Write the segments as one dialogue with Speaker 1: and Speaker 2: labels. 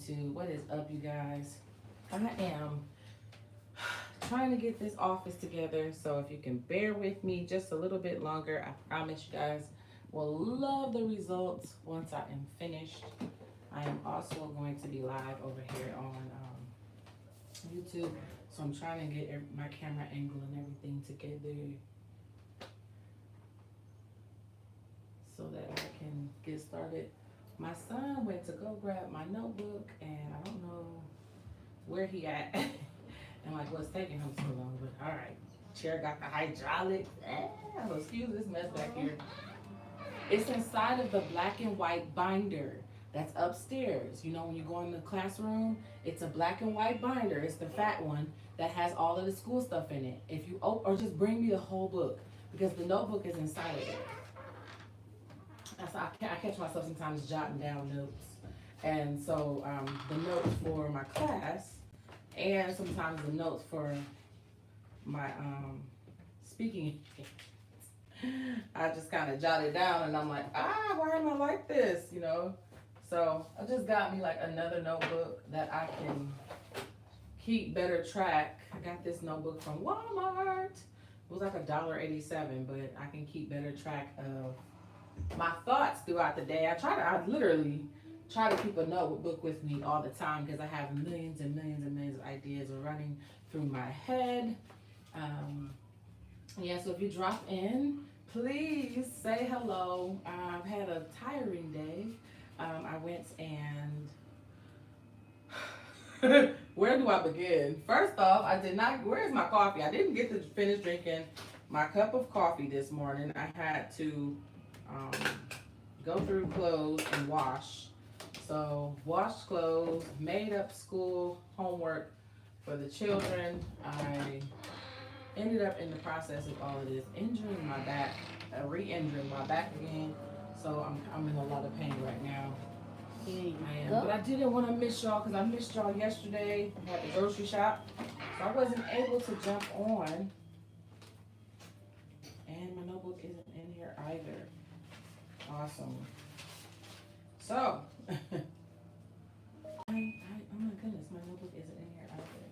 Speaker 1: YouTube. What is up, you guys? I am trying to get this office together, so if you can bear with me just a little bit longer, I promise you guys will love the results once I am finished. I am also going to be live over here on YouTube, so I'm trying to get my camera angle and everything together so that I can get started. My son went to go grab my notebook, and I don't know where he at and like what's taking him so long, but all right. Chair got the hydraulics. Excuse this mess back here. It's inside of the black and white binder that's upstairs. You know, when you go in the classroom, it's a black and white binder. It's the fat one that has all of the school stuff in it. If you or just bring me the whole book, because the notebook is inside of it. That's I catch myself sometimes jotting down notes, and so the notes for my class, and sometimes the notes for my speaking. I just kind of jotted down, and I'm like, why am I like this? You know. So I just got me like another notebook that I can keep better track. I got this notebook from Walmart. It was like $1.87, but I can keep better track of my thoughts throughout the day. I literally try to keep a notebook with me all the time because I have millions and millions and millions of ideas running through my head. Yeah, so if you drop in, please say hello. I've had a tiring day. I went and where do I begin? First off, where's my coffee? I didn't get to finish drinking my cup of coffee this morning. I had to go through clothes and wash. So washed clothes, made up school homework for the children. I ended up in the process of all of this injuring my back, re-injuring my back again. So I'm in a lot of pain right now. I am, but I didn't want to miss y'all because I missed y'all yesterday. I had the grocery shop, so I wasn't able to jump on. And my notebook isn't in here either. Awesome. So, oh my goodness, my notebook isn't in here either.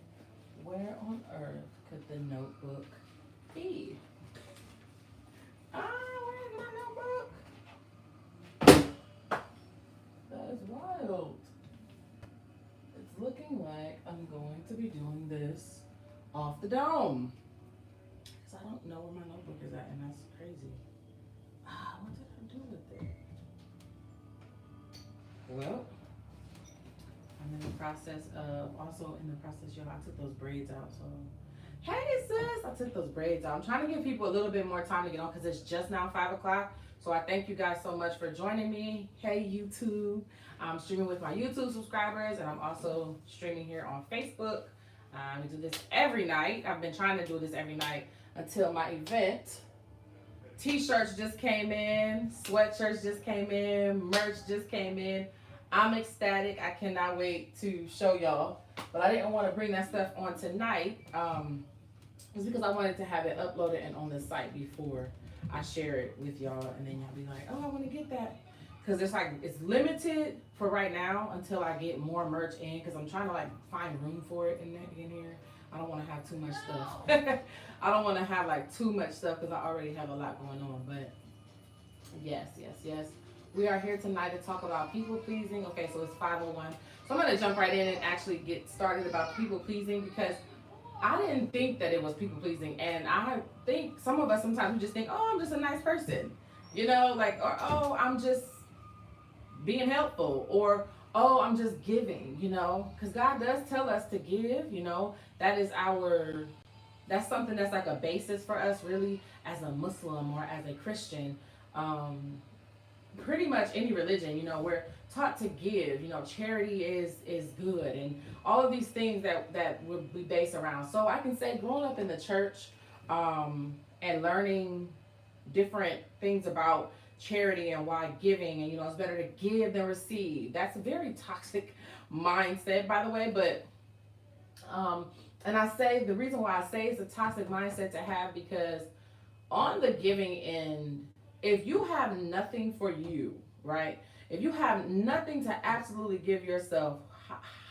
Speaker 1: Where on earth could the notebook be? Where's my notebook? That is wild. It's looking like I'm going to be doing this off the dome. Because I don't know where my notebook is at, and that's crazy. What did I do with it? Well, I'm in the process of, y'all, I took those braids out, so. Hey sis, I took those braids out. I'm trying to give people a little bit more time to get on because it's just now 5 o'clock. So I thank you guys so much for joining me. Hey YouTube, I'm streaming with my YouTube subscribers, and I'm also streaming here on Facebook. We do this every night. I've been trying to do this every night until my event. T-shirts just came in, sweatshirts just came in, merch just came in. I'm ecstatic. I cannot wait to show y'all. But I didn't want to bring that stuff on tonight. It's because I wanted to have it uploaded and on the site before I share it with y'all. And then y'all be like, oh, I want to get that. Because it's limited for right now until I get more merch in. Because I'm trying to like find room for it in here. I don't want to have too much stuff. I don't want to have like too much stuff because I already have a lot going on. But yes. We are here tonight to talk about people pleasing. Okay, so it's 5:01. So I'm going to jump right in and actually get started about people pleasing because I didn't think that it was people pleasing. And I think some of us sometimes we just think, oh, I'm just a nice person. You know, like, or oh, I'm just being helpful. Or oh, I'm just giving, you know. Because God does tell us to give, you know. That's something that's like a basis for us really as a Muslim or as a Christian. Pretty much any religion, you know, we're taught to give, you know, charity is good, and all of these things that we base around. So I can say growing up in the church and learning different things about charity and why giving, and you know, it's better to give than receive. That's a very toxic mindset, by the way, but and I say the reason why I say it's a toxic mindset to have because on the giving end, if you have nothing for you, right? If you have nothing to absolutely give yourself,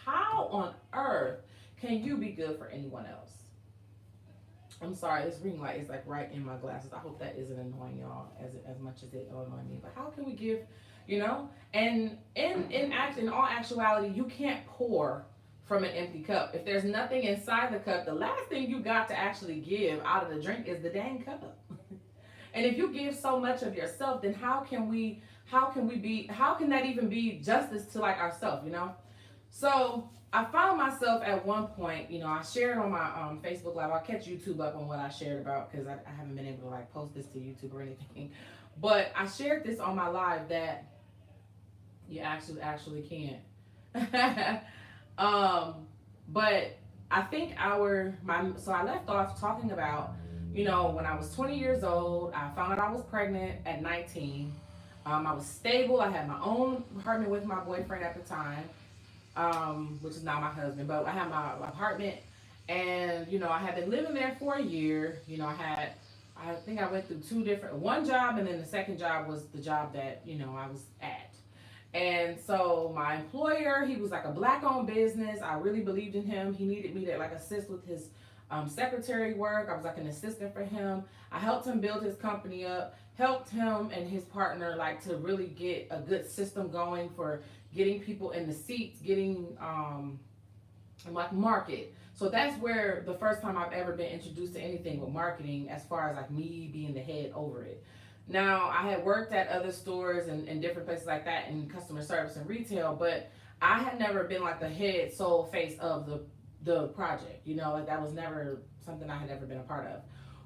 Speaker 1: how on earth can you be good for anyone else? I'm sorry, this ring light is like right in my glasses. I hope that isn't annoying y'all as much as it annoy me. But how can we give, you know? And in all actuality, you can't pour from an empty cup. If there's nothing inside the cup, the last thing you got to actually give out of the drink is the dang cup. And if you give so much of yourself, then how can that even be justice to like ourselves, you know? So I found myself at one point, you know, I shared on my Facebook Live. I'll catch YouTube up on what I shared about because I haven't been able to like post this to YouTube or anything. But I shared this on my live that you actually can't. But I think so I left off talking about, you know, when I was 20 years old, I found out I was pregnant at 19. I was stable. I had my own apartment with my boyfriend at the time, which is now my husband. But I had my apartment, and you know, I had been living there for a year. You know, I think I went through one job, and then the second job was the job that you know I was at. And so my employer, he was like a black-owned business. I really believed in him. He needed me to like assist with his secretary work. I was like an assistant for him. I helped him build his company up, helped him and his partner like to really get a good system going for getting people in the seats, getting like market. So that's where the first time I've ever been introduced to anything with marketing as far as like me being the head over it. Now, I had worked at other stores and different places like that in customer service and retail, but I had never been like the head sole face of the project. You know, like that was never something I had ever been a part of.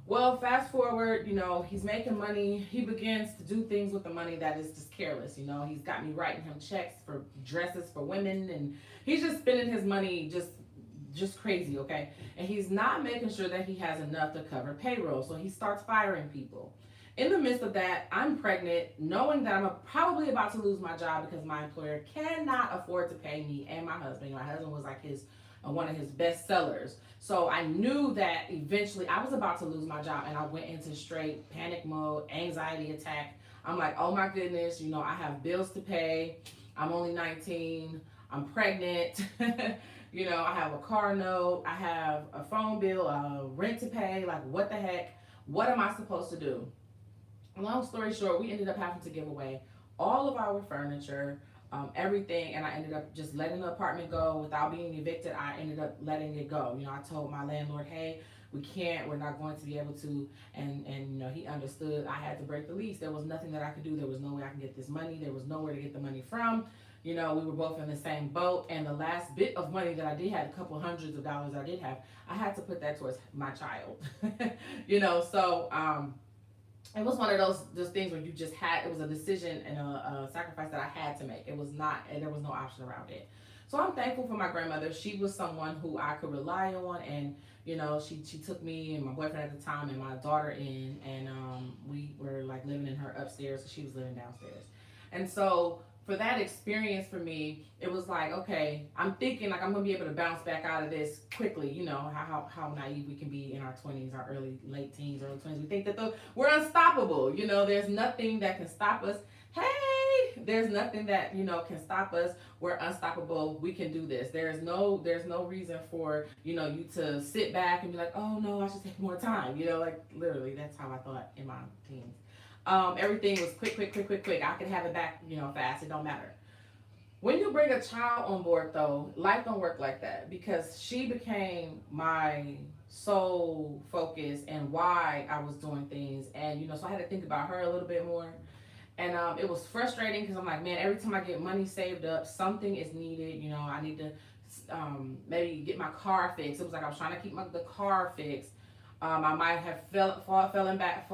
Speaker 1: Well, fast forward, you know, he's making money. He begins to do things with the money that is just careless. You know, he's got me writing him checks for dresses for women, and he's just spending his money just crazy, okay? And he's not making sure that he has enough to cover payroll, so he starts firing people. In the midst of that, I'm pregnant, knowing that I'm probably about to lose my job because my employer cannot afford to pay me and my husband. My husband was like one of his best sellers. So I knew that eventually I was about to lose my job, and I went into straight panic mode, anxiety attack. I'm like, oh my goodness, you know, I have bills to pay. I'm only 19. I'm pregnant. You know, I have a car note. I have a phone bill, rent to pay. Like, what the heck? What am I supposed to do? Long story short, we ended up having to give away all of our furniture, everything, and I ended up just letting the apartment go without being evicted. I ended up letting it go. You know, I told my landlord, hey, we're not going to be able to, and you know, he understood. I had to break the lease. There was nothing that I could do. There was no way I could get this money. There was nowhere to get the money from. You know, we were both in the same boat, and the last bit of money that I did have, a couple hundreds of dollars I did have, I had to put that towards my child. You know, so it was one of those things where you just had, it was a decision and a sacrifice that I had to make. It was not, and there was no option around it. So I'm thankful for my grandmother. She was someone who I could rely on, and you know, she took me and my boyfriend at the time and my daughter in, and we were like living in her upstairs, so she was living downstairs. And so for that experience for me, it was like, okay, I'm thinking like I'm gonna be able to bounce back out of this quickly. You know how naive we can be in our 20s, our late teens, early 20s. We think that we're unstoppable. You know, there's nothing that can stop us. Hey, there's nothing that you know can stop us. We're unstoppable. We can do this. There's no reason for you know you to sit back and be like, oh no, I should take more time. You know, like literally, that's how I thought in my teens. Everything was quick. I could have it back, you know, fast. It don't matter. When you bring a child on board, though, life don't work like that because she became my sole focus and why I was doing things, and you know, so I had to think about her a little bit more. And it was frustrating because I'm like, man, every time I get money saved up, something is needed. You know, I need to maybe get my car fixed. It was like I was trying to keep the car fixed. I might have fallen back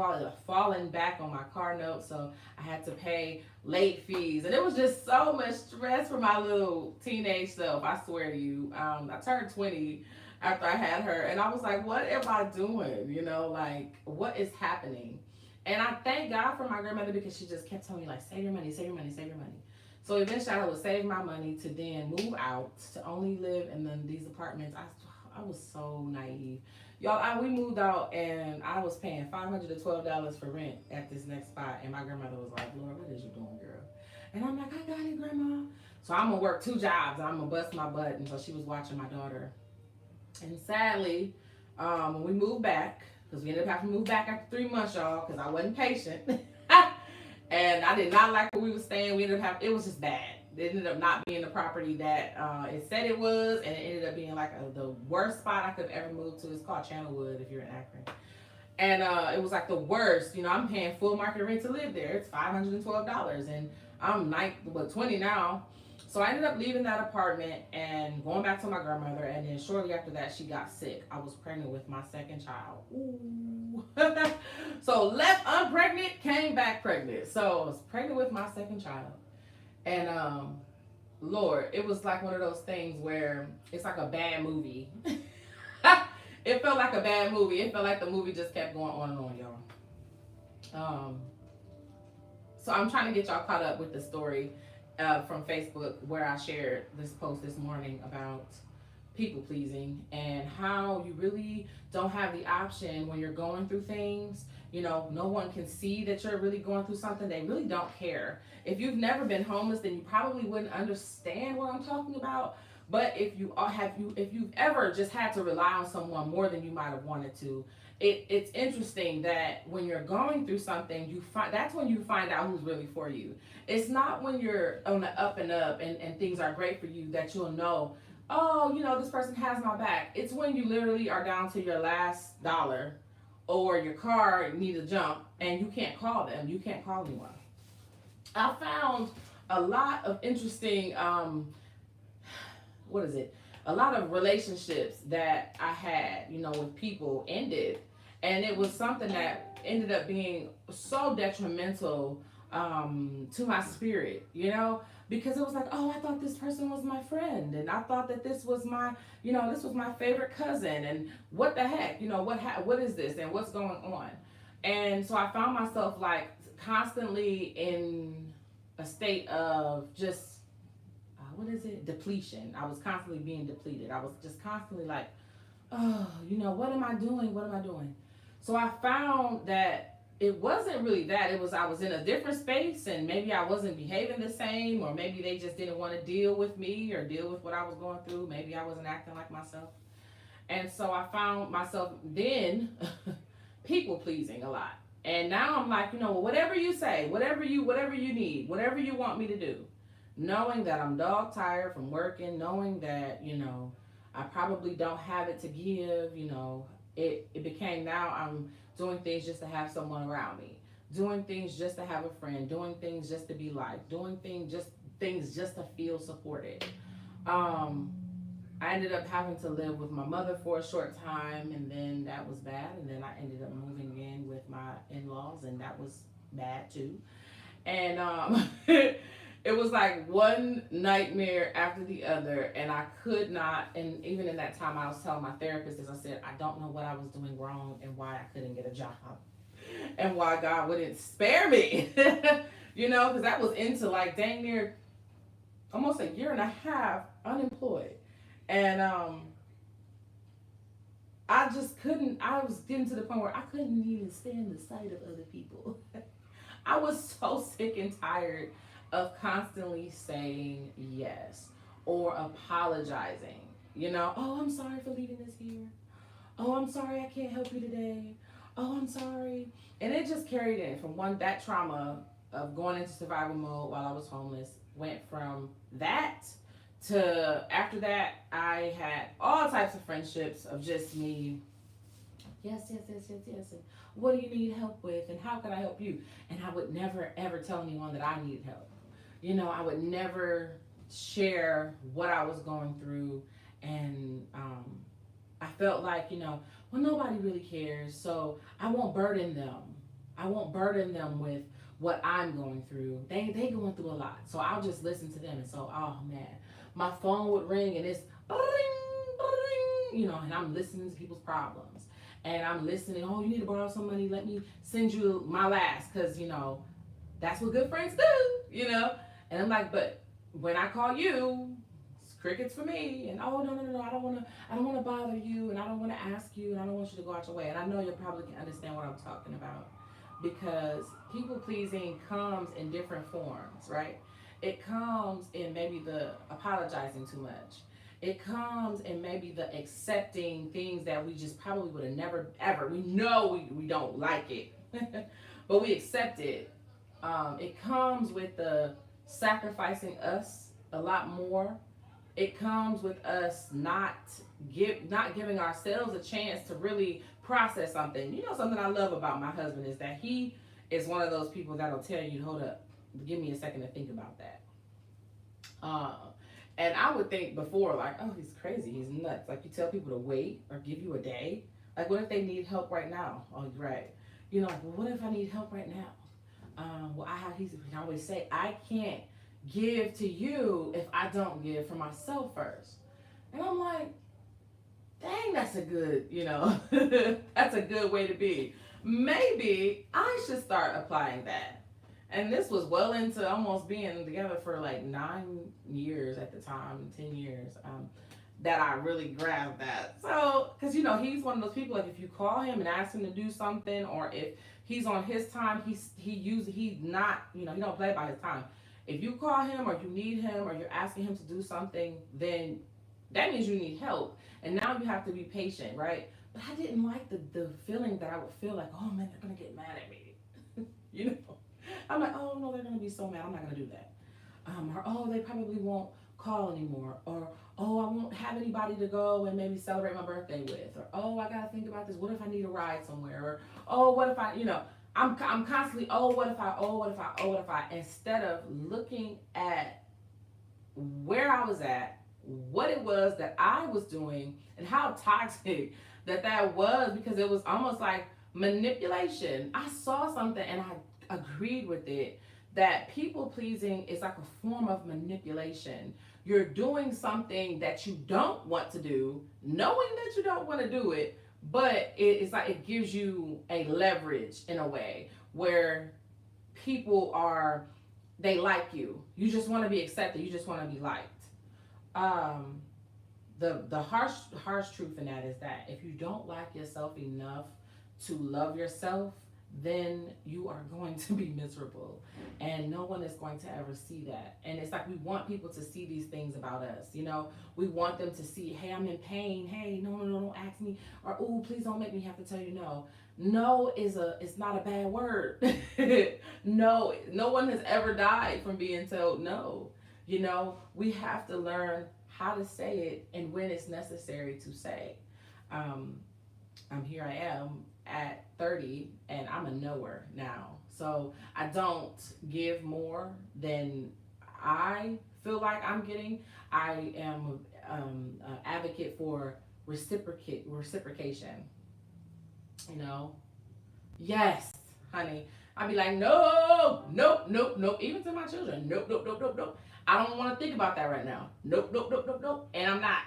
Speaker 1: on my car note, so I had to pay late fees, and it was just so much stress for my little teenage self. I swear to you, I turned 20 after I had her, and I was like, "What am I doing? You know, like what is happening?" And I thank God for my grandmother because she just kept telling me like, "Save your money, save your money, save your money." So eventually, I would save my money to then move out to only live in these apartments. I was so naive. Y'all, we moved out and I was paying $512 for rent at this next spot, and my grandmother was like, "Lord, what is you doing, girl?" And I'm like, "I got it, Grandma." So I'm gonna work 2 jobs. I'm gonna bust my butt. And so she was watching my daughter. And sadly, when we moved back, because we ended up having to move back after 3 months, y'all, because I wasn't patient. And I did not like where we were staying. We ended up having, it was just bad. It ended up not being the property that it said it was, and it ended up being like the worst spot I could ever move to. It's called Channelwood if you're in Akron. And it was like the worst. You know, I'm paying full market rent to live there. It's $512, and I'm 20 now. So I ended up leaving that apartment and going back to my grandmother. And then shortly after that, she got sick. I was pregnant with my second child. Ooh. So left unpregnant, came back pregnant. So I was pregnant with my second child. And Lord, it was like one of those things where it's like a bad movie. It felt like a bad movie. It felt like the movie just kept going on and on, y'all. So I'm trying to get y'all caught up with the story from Facebook where I shared this post this morning about people pleasing and how you really don't have the option when you're going through things. You know, no one can see that you're really going through something. They really don't care. If you've never been homeless, then you probably wouldn't understand what I'm talking about. But if you've ever just had to rely on someone more than you might have wanted to, it's interesting that when you're going through something, that's when you find out who's really for you. It's not when you're on the up and up and things are great for you that you'll know, oh, you know, this person has my back. It's when you literally are down to your last dollar or your car needs a jump and you can't call them. You can't call anyone. I found a lot of interesting, a lot of relationships that I had, you know, with people ended. And it was something that ended up being so detrimental to my spirit, you know, because it was like, oh, I thought this person was my friend, and I thought that this was my, you know, this was my favorite cousin, and what the heck, you know, what is this, and what's going on? And so I found myself like constantly in a state of just depletion. I was constantly being depleted. I was just constantly like, oh, you know, what am I doing? What am I doing? So I found that it wasn't really that. It was I was in a different space, and maybe I wasn't behaving the same, or maybe they just didn't want to deal with me or deal with what I was going through. Maybe I wasn't acting like myself. And so I found myself then people pleasing a lot. And now I'm like, you know, whatever you say, whatever you need, whatever you want me to do, knowing that I'm dog tired from working, knowing that, you know, I probably don't have it to give, you know, it became now I'm doing things just to have someone around me, doing things just to have a friend, doing things just to be liked, doing things just to feel supported. I ended up having to live with my mother for a short time, and then that was bad, and then I ended up moving in with my in-laws, and that was bad too. And it was like one nightmare after the other, and I could not, and even in that time I was telling my therapist, as I said, I don't know what I was doing wrong and why I couldn't get a job and why God wouldn't spare me. You know, because that was into like dang near almost a year and a half unemployed. And I just couldn't, I was getting to the point where I couldn't even stand the sight of other people. I was so sick and tired of constantly saying yes or apologizing. You know, oh, I'm sorry for leaving this here. Oh, I'm sorry I can't help you today. Oh, I'm sorry. And it just carried in from that trauma of going into survival mode while I was homeless, went from that to after that, I had all types of friendships of just me. Yes. And what do you need help with? And how can I help you? And I would never, ever tell anyone that I needed help. You know, I would never share what I was going through. And I felt like, you know, well, nobody really cares. So I won't burden them. I won't burden them with what I'm going through. They going through a lot. So I'll just listen to them. And so, oh man, my phone would ring and it's, you know, and I'm listening to people's problems. And I'm listening, oh, you need to borrow some money. Let me send you my last. Because, you know, that's what good friends do, you know. And I'm like, but when I call you, it's crickets for me. And oh, no, I don't want to bother you. And I don't want to ask you. And I don't want you to go out your way. And I know you probably can understand what I'm talking about. Because people pleasing comes in different forms, right? It comes in maybe the apologizing too much. It comes in maybe the accepting things that we just probably would have never ever. We know we don't like it, but we accept it. It comes with the sacrificing us a lot more. It comes with us not giving ourselves a chance to really process something. You know, something I love about my husband is that he is one of those people that'll tell you, hold up, give me a second to think about that. Uh, and I would think before, like, oh, he's crazy, he's nuts. Like, you tell people to wait or give you a day. Like, what if they need help right now? Oh, you're right. You know, like, well, what if I need help right now? Well, he always say, I can't give to you if I don't give for myself first. And I'm like, dang, that's a good, that's a good way to be. Maybe I should start applying that. And this was well into almost being together for like 9 years at the time, 10 years, that I really grabbed that. So, because, he's one of those people, like if you call him and ask him to do something, or if he's on his time, he not, he don't play by his time. If you call him or you need him or you're asking him to do something, then that means you need help. And now you have to be patient, right? But I didn't like the feeling that I would feel like, oh man, they're going to get mad at me. you know? I'm like, oh no, they're going to be so mad. I'm not going to do that. Or, oh, they probably won't call anymore. Or, oh, I won't have anybody to go and maybe celebrate my birthday with. Or, oh, I got to think about this. What if I need a ride somewhere? Or, oh, what if I'm constantly, oh, what if I, instead of looking at where I was at, what it was that I was doing, and how toxic that was, because it was almost like manipulation. I saw something and I agreed with it, that people pleasing is like a form of manipulation. You're doing something that you don't want to do, knowing that you don't want to do it, but it's like it gives you a leverage in a way where they like you. You just want to be accepted. You just want to be liked. The harsh truth in that is that if you don't like yourself enough to love yourself, then you are going to be miserable, and no one is going to ever see that. And it's like we want people to see these things about us. We want them to see, hey, I'm in pain. Hey, no, don't ask me. Or, oh, please don't make me have to tell you no. No it's not a bad word. No one has ever died from being told no. We have to learn how to say it and when it's necessary to say. Here I am at 30 and I'm a knower now. So I don't give more than I feel like I'm getting. I am an advocate for reciprocation. Yes, honey. I'd be like, no, nope. Even to my children, nope. I don't want to think about that right now. Nope. And I'm not.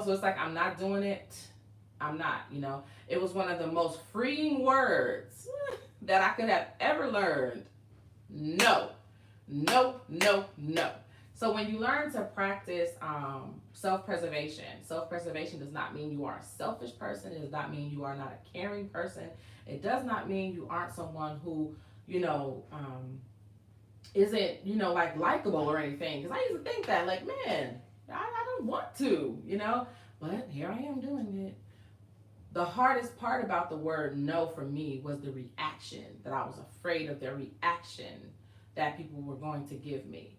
Speaker 1: So it's like I'm not doing it. I'm not, It was one of the most freeing words that I could have ever learned. No. So when you learn to practice self-preservation does not mean you are a selfish person. It does not mean you are not a caring person. It does not mean you aren't someone who, isn't, like likable or anything. Because I used to think that, like, man, I don't want to, But here I am doing it. The hardest part about the word no for me was the reaction, that I was afraid of the reaction that people were going to give me.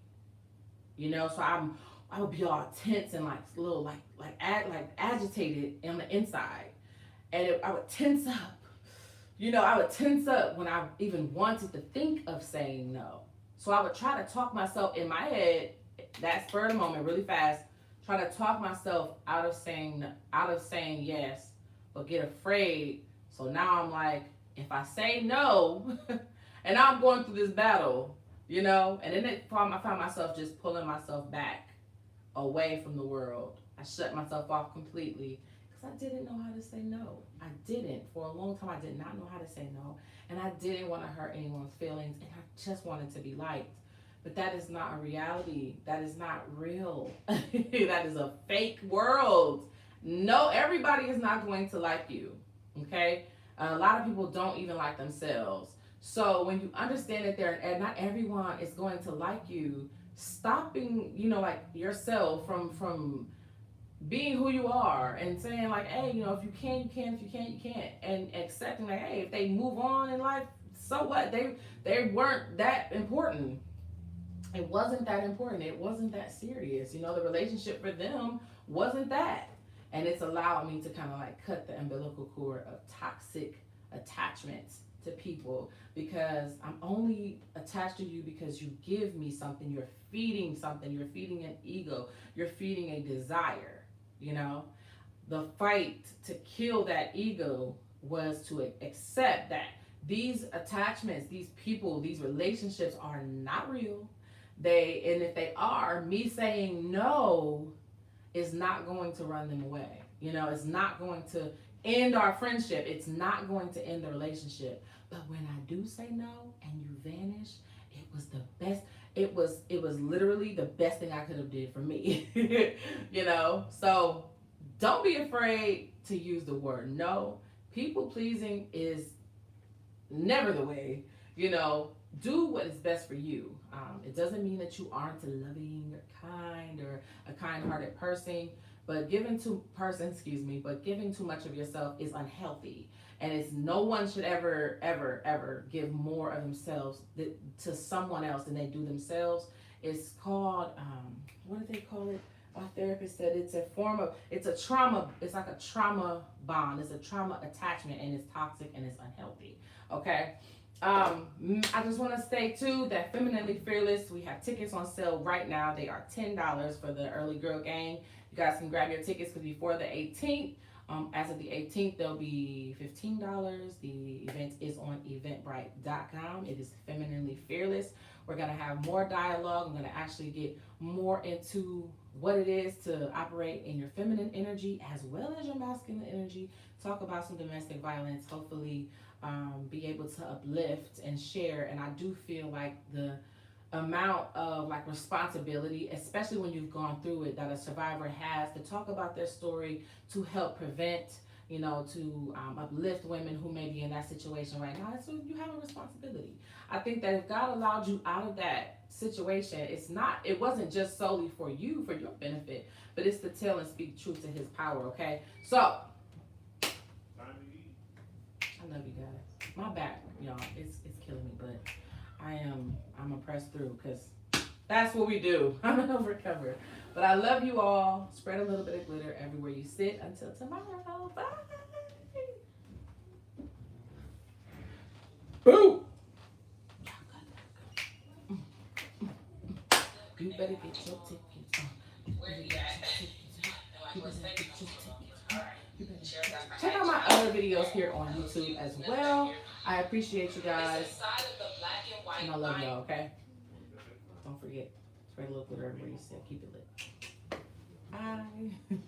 Speaker 1: So I would be all tense and like a little like agitated on the inside. And I would tense up. I would tense up when I even wanted to think of saying no. So I would try to talk myself in my head, that spur of the moment, really fast, try to talk myself out of saying yes, but get afraid. So now I'm like, if I say no, and now I'm going through this battle, and then I found myself just pulling myself back away from the world. I shut myself off completely because I didn't know how to say no. I didn't. For a long time, I did not know how to say no, and I didn't want to hurt anyone's feelings, and I just wanted to be liked. But that is not a reality. That is not real. That is a fake world. No, everybody is not going to like you, okay? A lot of people don't even like themselves. So when you understand that and not everyone is going to like you, stopping, like yourself from being who you are and saying like, hey, if you can, you can. If you can't, you can't. And accepting like, hey, if they move on in life, so what? They weren't that important. It wasn't that important. It wasn't that serious. The relationship for them wasn't that. And it's allowed me to kind of like cut the umbilical cord of toxic attachments to people, because I'm only attached to you because you give me something. You're feeding something. You're feeding an ego. You're feeding a desire. The fight to kill that ego was to accept that these attachments, these people, these relationships are not real. And if they are, me saying no is not going to run them away. It's not going to end our friendship. It's not going to end the relationship. But when I do say no and you vanish, it was the best. It was literally the best thing I could have did for me. So don't be afraid to use the word no. People pleasing is never the way. Do what is best for you. It doesn't mean that you aren't a loving or kind or a kind-hearted person, but giving too much of yourself is unhealthy. And it's no one should ever, ever, ever give more of themselves to someone else than they do themselves. It's called, what do they call it? My therapist said it's a trauma. It's like a trauma bond. It's a trauma attachment, and it's toxic and it's unhealthy. Okay. I just want to say too that Femininely Fearless, we have tickets on sale right now. They are $10 for the early girl gang. You guys can grab your tickets because before the 18th, as of the 18th, they'll be $15. The event is on eventbrite.com. It is Femininely Fearless. We're going to have more dialogue. I'm going to actually get more into what it is to operate in your feminine energy as well as your masculine energy. Talk about some domestic violence. Hopefully, be able to uplift and share. And I do feel like the amount of like responsibility, especially when you've gone through it, that a survivor has to talk about their story, to help prevent, to uplift women who may be in that situation right now. So you have a responsibility. I think that if God allowed you out of that situation, it wasn't just solely for you, for your benefit, but it's to tell and speak truth to his power. Okay, so I love you guys. My back, y'all, it's killing me, but I'm gonna press through because that's what we do. I'm gonna recover. But I love you all. Spread a little bit of glitter everywhere you sit. Until tomorrow. Bye. Boo! You better get your tickets. Check out my other videos here on YouTube as well. I appreciate you guys. And I love y'all, okay? Don't forget, spread a little glitter everywhere you sit. Keep it lit. Bye.